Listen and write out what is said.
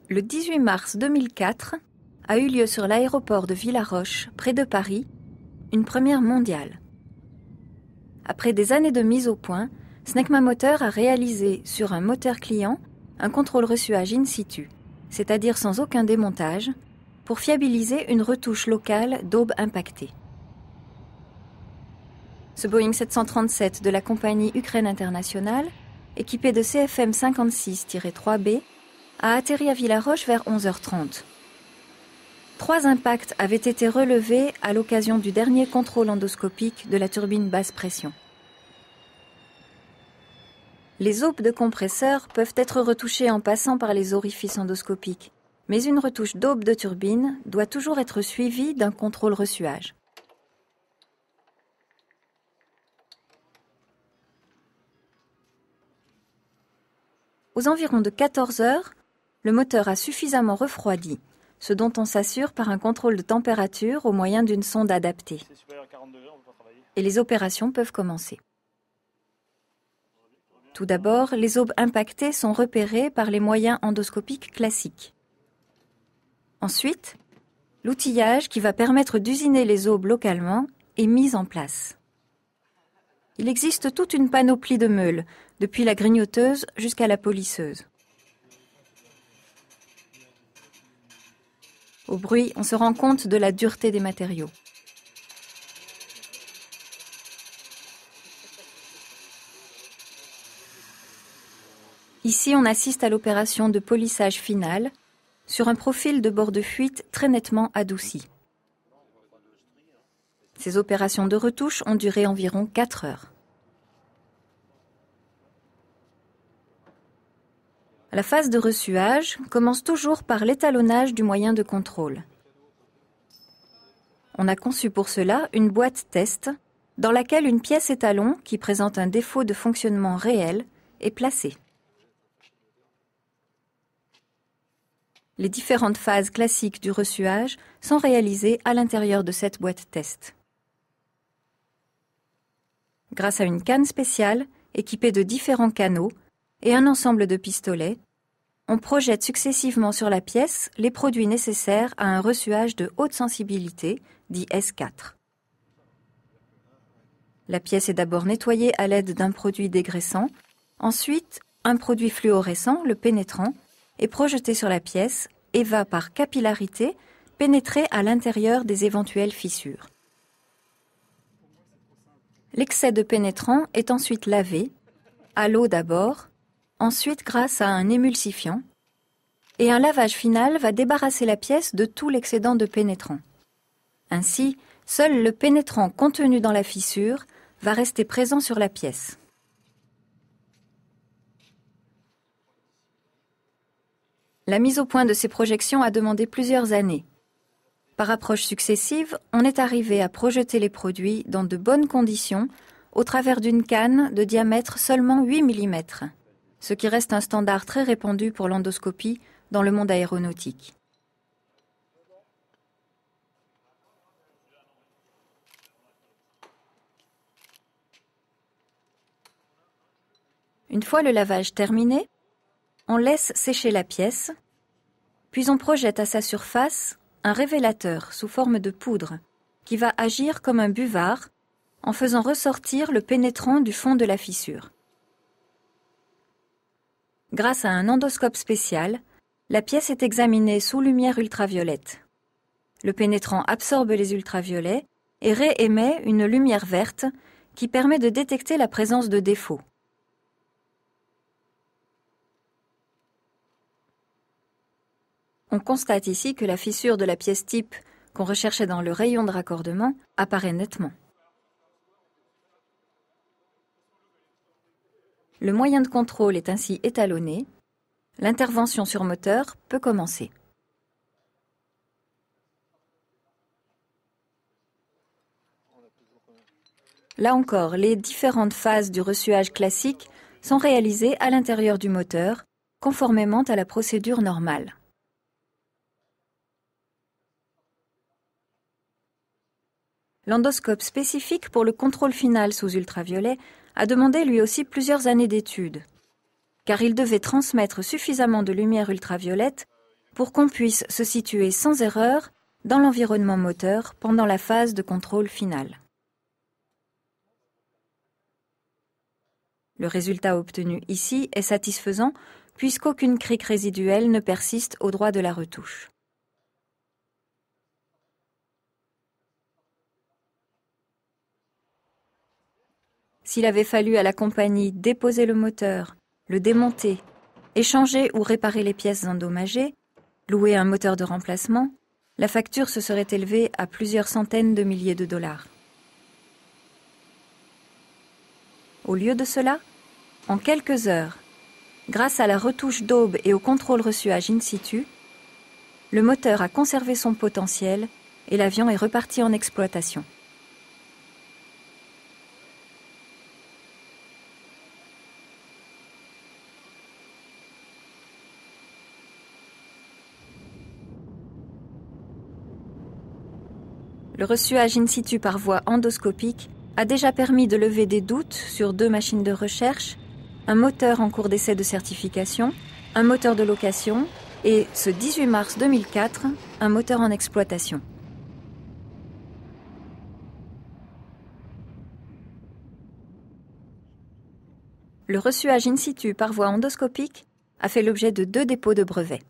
Le 18 mars 2004 a eu lieu sur l'aéroport de Villaroche, près de Paris, une première mondiale. Après des années de mise au point, Snecma Moteur a réalisé sur un moteur client un contrôle reçuage in situ, c'est-à-dire sans aucun démontage, pour fiabiliser une retouche locale d'aube impactée. Ce Boeing 737 de la compagnie Ukraine International, équipé de CFM 56-3B, a atterri à Villaroche vers 11h30. 3 impacts avaient été relevés à l'occasion du dernier contrôle endoscopique de la turbine basse pression. Les aubes de compresseur peuvent être retouchées en passant par les orifices endoscopiques, mais une retouche d'aube de turbine doit toujours être suivie d'un contrôle reçuage. Aux environs de 14 heures, le moteur a suffisamment refroidi, ce dont on s'assure par un contrôle de température au moyen d'une sonde adaptée. Et les opérations peuvent commencer. Tout d'abord, les aubes impactées sont repérées par les moyens endoscopiques classiques. Ensuite, l'outillage qui va permettre d'usiner les aubes localement est mis en place. Il existe toute une panoplie de meules, depuis la grignoteuse jusqu'à la polisseuse. Au bruit, on se rend compte de la dureté des matériaux. Ici, on assiste à l'opération de polissage final sur un profil de bord de fuite très nettement adouci. Ces opérations de retouche ont duré environ 4 heures. La phase de reçuage commence toujours par l'étalonnage du moyen de contrôle. On a conçu pour cela une boîte test dans laquelle une pièce étalon qui présente un défaut de fonctionnement réel est placée. Les différentes phases classiques du reçuage sont réalisées à l'intérieur de cette boîte test. Grâce à une canne spéciale équipée de différents canaux et un ensemble de pistolets, on projette successivement sur la pièce les produits nécessaires à un reçuage de haute sensibilité, dit S4. La pièce est d'abord nettoyée à l'aide d'un produit dégraissant, ensuite un produit fluorescent, le pénétrant, est projeté sur la pièce et va par capillarité pénétrer à l'intérieur des éventuelles fissures. L'excès de pénétrant est ensuite lavé, à l'eau d'abord, ensuite grâce à un émulsifiant, et un lavage final va débarrasser la pièce de tout l'excédent de pénétrant. Ainsi, seul le pénétrant contenu dans la fissure va rester présent sur la pièce. La mise au point de ces projections a demandé plusieurs années. Par approches successives, on est arrivé à projeter les produits dans de bonnes conditions au travers d'une canne de diamètre seulement 8 mm, ce qui reste un standard très répandu pour l'endoscopie dans le monde aéronautique. Une fois le lavage terminé, on laisse sécher la pièce, puis on projette à sa surface un révélateur sous forme de poudre qui va agir comme un buvard en faisant ressortir le pénétrant du fond de la fissure. Grâce à un endoscope spécial, la pièce est examinée sous lumière ultraviolette. Le pénétrant absorbe les ultraviolets et réémet une lumière verte qui permet de détecter la présence de défauts. On constate ici que la fissure de la pièce type qu'on recherchait dans le rayon de raccordement apparaît nettement. Le moyen de contrôle est ainsi étalonné. L'intervention sur moteur peut commencer. Là encore, les différentes phases du reçuage classique sont réalisées à l'intérieur du moteur, conformément à la procédure normale. L'endoscope spécifique pour le contrôle final sous ultraviolet a demandé lui aussi plusieurs années d'études, car il devait transmettre suffisamment de lumière ultraviolette pour qu'on puisse se situer sans erreur dans l'environnement moteur pendant la phase de contrôle final. Le résultat obtenu ici est satisfaisant puisqu'aucune crique résiduelle ne persiste au droit de la retouche. S'il avait fallu à la compagnie déposer le moteur, le démonter, échanger ou réparer les pièces endommagées, louer un moteur de remplacement, la facture se serait élevée à plusieurs centaines de milliers de dollars. Au lieu de cela, en quelques heures, grâce à la retouche d'aube et au contrôle reçuage in situ, le moteur a conservé son potentiel et l'avion est reparti en exploitation. Le reçuage in situ par voie endoscopique a déjà permis de lever des doutes sur 2 machines de recherche, un moteur en cours d'essai de certification, un moteur de location et, ce 18 mars 2004, un moteur en exploitation. Le reçuage in situ par voie endoscopique a fait l'objet de 2 dépôts de brevets.